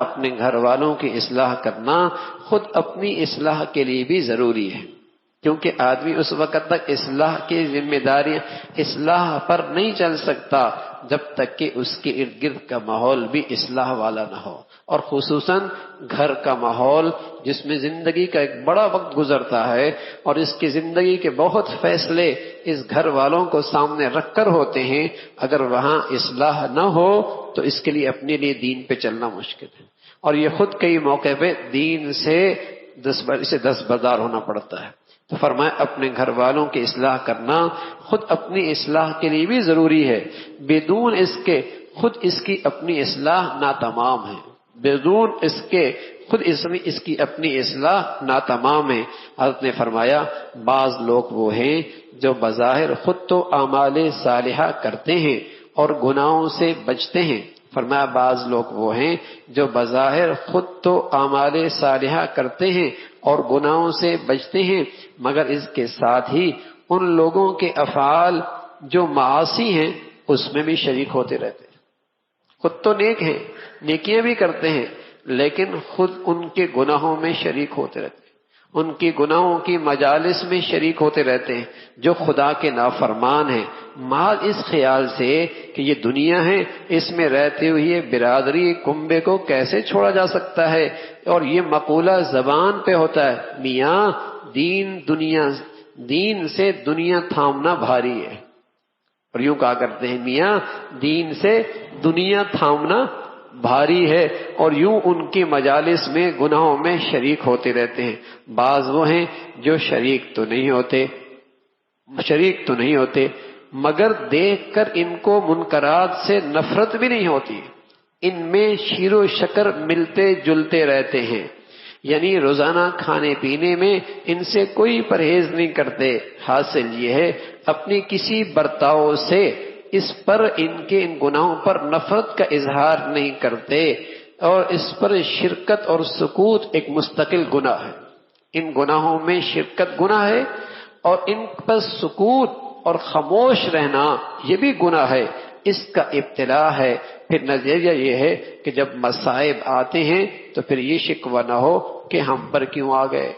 اپنے گھر والوں کی اصلاح کرنا خود اپنی اصلاح کے لیے بھی ضروری ہے، کیونکہ آدمی اس وقت تک اصلاح کی ذمہ داری اصلاح پر نہیں چل سکتا جب تک کہ اس کے ارد گرد کا ماحول بھی اصلاح والا نہ ہو، اور خصوصاً گھر کا ماحول جس میں زندگی کا ایک بڑا وقت گزرتا ہے اور اس کی زندگی کے بہت فیصلے اس گھر والوں کو سامنے رکھ کر ہوتے ہیں، اگر وہاں اصلاح نہ ہو تو اس کے لیے اپنے لیے دین پہ چلنا مشکل ہے، اور یہ خود کئی موقع پہ دین سے دستبردار ہونا پڑتا ہے۔ تو فرمایا اپنے گھر والوں کی اصلاح کرنا خود اپنی اصلاح کے لیے بھی ضروری ہے، بدون اس کے خود اس کی اپنی اصلاح ناتمام ہے، بدون اس کے خود اس کی اپنی اصلاح ناتمام ہے۔ حضرت نے فرمایا بعض لوگ وہ ہیں جو بظاہر خود تو اعمال صالحہ کرتے ہیں اور گناہوں سے بچتے ہیں، فرمایا بعض لوگ وہ ہیں جو بظاہر خود تو اعمال صالحہ کرتے ہیں اور گناہوں سے بچتے ہیں، مگر اس کے ساتھ ہی ان لوگوں کے افعال جو معاصی ہیں اس میں بھی شریک ہوتے رہتے ہیں۔ خود تو نیک ہیں، نیکیاں بھی کرتے ہیں، لیکن خود ان کے گناہوں میں شریک ہوتے رہتے ہیں، ان کی گناہوں کی مجالس میں شریک ہوتے رہتے ہیں، جو خدا کے نافرمان ہیں، محض اس خیال سے کہ یہ دنیا ہے، اس میں رہتے ہوئے برادری کنبے کو کیسے چھوڑا جا سکتا ہے، اور یہ مقولہ زبان پہ ہوتا ہے، میاں دین سے دنیا تھامنا بھاری ہے، اور یوں کہا کرتے ہیں میاں دین سے دنیا تھامنا بھاری ہے، اور یوں ان کی مجالس میں گناہوں میں شریک ہوتے رہتے ہیں۔ بعض وہ ہیں جو شریک تو نہیں ہوتے مگر دیکھ کر ان کو منکرات سے نفرت بھی نہیں ہوتی، ان میں شیر و شکر ملتے جلتے رہتے ہیں، یعنی روزانہ کھانے پینے میں ان سے کوئی پرہیز نہیں کرتے، حاصل یہ ہے اپنی کسی برتاؤ سے اس پر ان گناہوں پر نفرت کا اظہار نہیں کرتے، اور اس پر شرکت اور سکوت ایک مستقل گناہ ہے، ان گناہوں میں شرکت گناہ ہے اور ان پر سکوت اور خاموش رہنا یہ بھی گناہ ہے، اس کا ابتلا ہے۔ پھر نتیجہ یہ ہے کہ جب مصائب آتے ہیں تو پھر یہ شکوہ نہ ہو کہ ہم پر کیوں آ گئے۔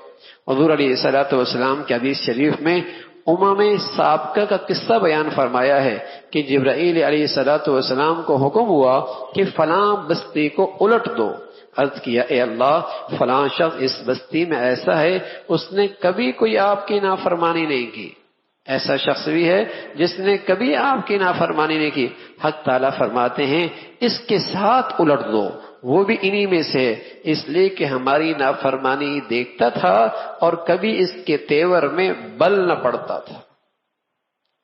حضور علیہ الصلوۃ والسلام کی حدیث شریف میں سابقہ کا قصہ بیان فرمایا ہے کہ جبرائیل علیہ الصلوۃ والسلام کو حکم ہوا کہ فلاں بستی کو الٹ دو، عرض کیا اے اللہ فلاں شخص اس بستی میں ایسا ہے اس نے کبھی کوئی آپ کی نافرمانی نہیں کی، ایسا شخص بھی ہے جس نے کبھی آپ کی نافرمانی نہیں کی، حق تعالیٰ فرماتے ہیں اس کے ساتھ الٹ دو، وہ بھی انہی میں سے، اس لیے کہ ہماری نافرمانی دیکھتا تھا اور کبھی اس کے تیور میں بل نہ پڑتا تھا،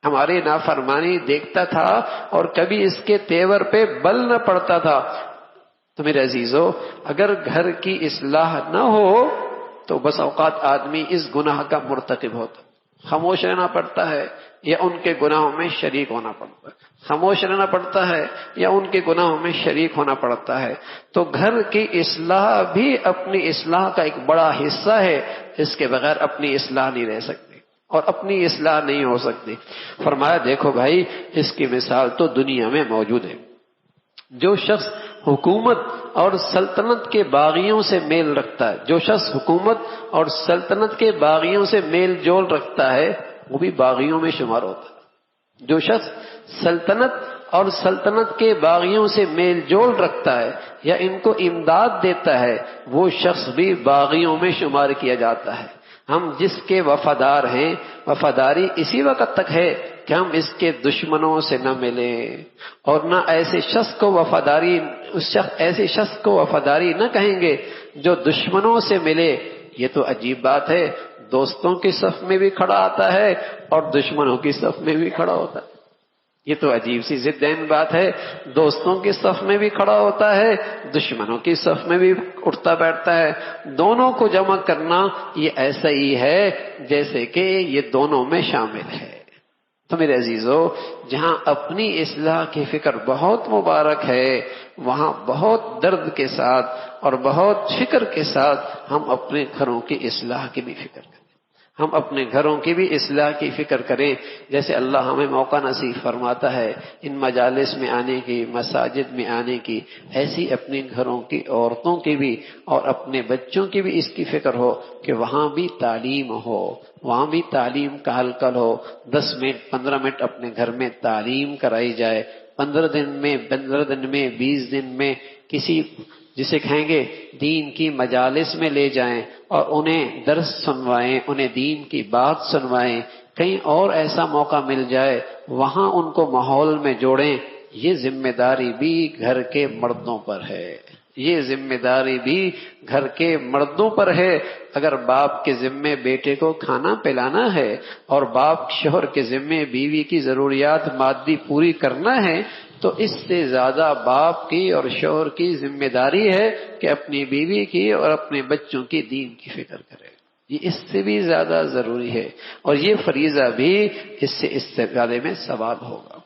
ہماری نافرمانی دیکھتا تھا اور کبھی اس کے تیور پہ بل نہ پڑتا تھا۔ تو میرے عزیزو اگر گھر کی اصلاح نہ ہو تو بس اوقات آدمی اس گناہ کا مرتکب ہوتا، خاموش رہنا پڑتا ہے یا ان کے گناہوں میں شریک ہونا پڑتا ہے، خاموش رہنا پڑتا ہے یا ان کے گناہوں میں شریک ہونا پڑتا ہے۔ تو گھر کی اصلاح بھی اپنی اصلاح کا ایک بڑا حصہ ہے، اس کے بغیر اپنی اصلاح نہیں رہ سکتی اور اپنی اصلاح نہیں ہو سکتی۔ فرمایا دیکھو بھائی اس کی مثال تو دنیا میں موجود ہے، جو شخص حکومت اور سلطنت کے باغیوں سے میل رکھتا ہے، جو شخص حکومت اور سلطنت کے باغیوں سے میل جول رکھتا ہے وہ بھی باغیوں میں شمار ہوتا ہے، جو شخص سلطنت اور سلطنت کے باغیوں سے میل جول رکھتا ہے یا ان کو امداد دیتا ہے وہ شخص بھی باغیوں میں شمار کیا جاتا ہے۔ ہم جس کے وفادار ہیں وفاداری اسی وقت تک ہے کہ ہم اس کے دشمنوں سے نہ ملیں اور نہ ایسے شخص کو وفاداری نہ کہیں گے جو دشمنوں سے ملے۔ یہ تو عجیب بات ہے، دوستوں کی صف میں بھی کھڑا آتا ہے اور دشمنوں کی صف میں بھی کھڑا ہوتا ہے، یہ تو عجیب سی ضدین بات ہے، دوستوں کی صف میں بھی کھڑا ہوتا ہے دشمنوں کی صف میں بھی اٹھتا بیٹھتا ہے، دونوں کو جمع کرنا یہ ایسا ہی ہے جیسے کہ یہ دونوں میں شامل ہے۔ تو میرے عزیزو جہاں اپنی اصلاح کی فکر بہت مبارک ہے وہاں بہت درد کے ساتھ اور بہت فکر کے ساتھ ہم اپنے گھروں کی اصلاح کی بھی فکر کریں، ہم اپنے گھروں کی بھی اصلاح کی فکر کریں، جیسے اللہ ہمیں موقع نصیب فرماتا ہے ان مجالس میں آنے کی، مساجد میں آنے کی، ایسی اپنے گھروں کی عورتوں کی بھی اور اپنے بچوں کی بھی اس کی فکر ہو کہ وہاں بھی تعلیم ہو، وہاں بھی تعلیم کا حلقہ ہو۔ 10 منٹ 15 منٹ اپنے گھر میں تعلیم کرائی جائے، 15 دن میں 20 دن میں کسی جسے کہیں گے دین کی مجالس میں لے جائیں اور انہیں درس سنوائیں، انہیں دین کی بات سنوائیں۔ کہیں اور ایسا موقع مل جائے وہاں ان کو ماحول میں جوڑیں۔ یہ ذمہ داری بھی گھر کے مردوں پر ہے، یہ ذمہ داری بھی گھر کے مردوں پر ہے۔ اگر باپ کے ذمے بیٹے کو کھانا پلانا ہے اور باپ شوہر کے ذمے بیوی کی ضروریات مادی پوری کرنا ہے، تو اس سے زیادہ باپ کی اور شوہر کی ذمہ داری ہے کہ اپنی بیوی کی اور اپنے بچوں کی دین کی فکر کرے۔ یہ اس سے بھی زیادہ ضروری ہے، اور یہ فریضہ بھی اس سے استفادے میں ثواب ہوگا۔